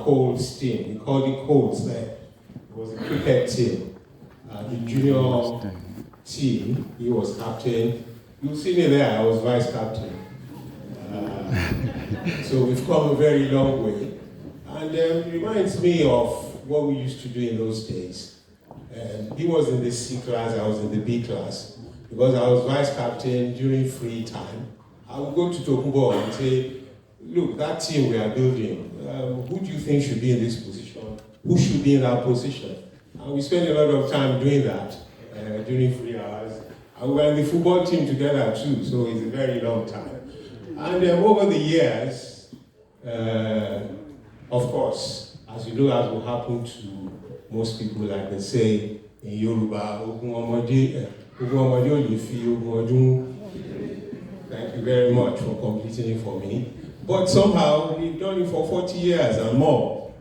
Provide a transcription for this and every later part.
Coles team. We called it Coles then. It was a cricket team. The junior team, he was captain. You'll see me there, I was vice captain. So we've come a very long way. And it reminds me of what we used to do in those days. He was in the C class, I was in the B class. Because I was vice captain during free time, I would go to Tokunbo and say, look, that team we are building, who do you think should be in this position? Who should be in that position? And we spent a lot of time doing that during free hours. And we were in the football team together too, so it's a very long time. And over the years, of course, as you know, as will happen to most people, like they say in Yoruba, thank you very much for completing it for me. But somehow, we've done it for 40 years and more.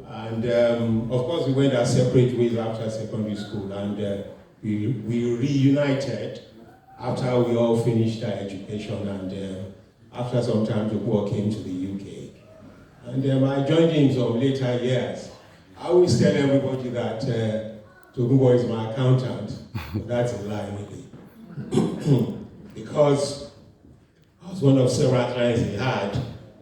And of course, we went our separate ways after secondary school, and we reunited after we all finished our education, and after some time, Tokunbo came to the UK. And I joined him some later years. I always tell everybody that Tokunbo is my accountant, but that's a lie, really. Because I was one of several clients he had,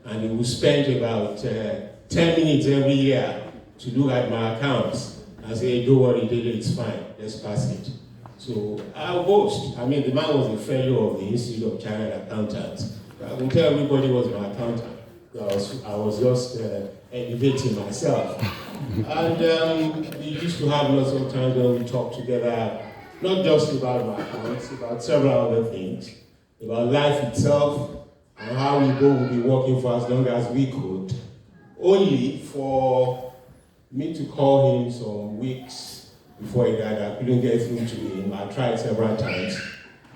and he would spend about 10 minutes every year to look at my accounts and say, hey, don't worry, Dele, it's fine, let's pass it. So I'll boast. I mean, the man was a fellow of the Institute of Chartered Accountants. I will tell everybody was my accountant. I was just elevating myself. And we used to have lots of times when we talked together, not just about my accounts, about several other things, about life itself, and how we both would be working for as long as we could, only for me to call him some weeks before he died. I couldn't get through to him. I tried several times,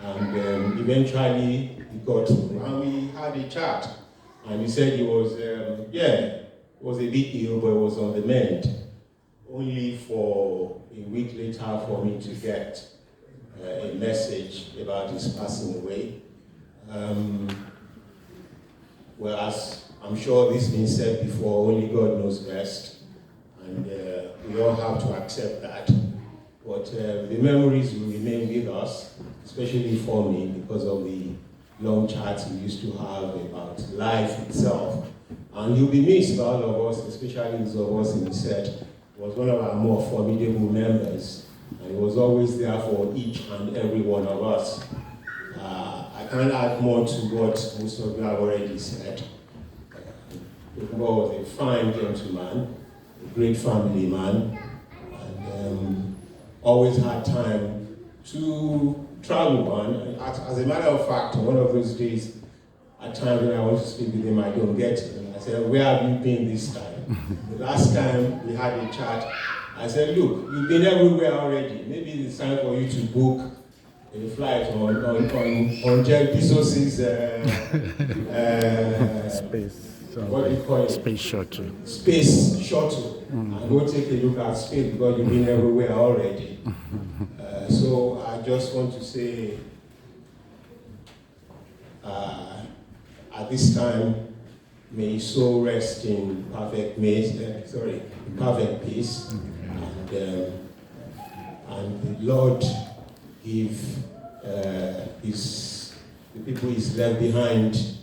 and eventually he got through, and we had a chat. And he said he was, was a bit ill, but it was on the mend. Only for a week later for me to get a message about his passing away. Well, as I'm sure this has been said before, only God knows best. And we all have to accept that. But the memories will remain with us, especially for me, because of the long chats we used to have about life itself. And he'll be missed by all of us, especially those of us in the set. He was one of our more formidable members, and he was always there for each and every one of us. I can't add more to what most of you have already said. Tokunbo was a fine gentleman, a great family man, and always had time to travel on. As a matter of fact, one of those days, at times when I want to speak with him, I don't get him. I said, where have you been this time? The last time we had a chat, I said, look, you've been everywhere already. Maybe it's time for you to book a flight on Jeff Bezos's what do you call it? Space shuttle. Space shuttle. And go take a look at space, because you've been everywhere already. So I just want to say, at this time, may his soul rest in perfect peace, and the Lord give the people he's left behind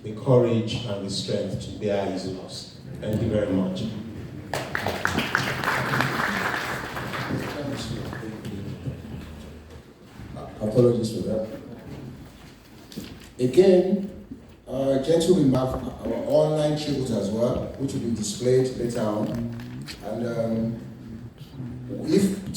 the courage and the strength to bear his loss. Thank you very much. Apologies for that. Again, gentlemen, we have our online tribute as well, which will be displayed later on. And if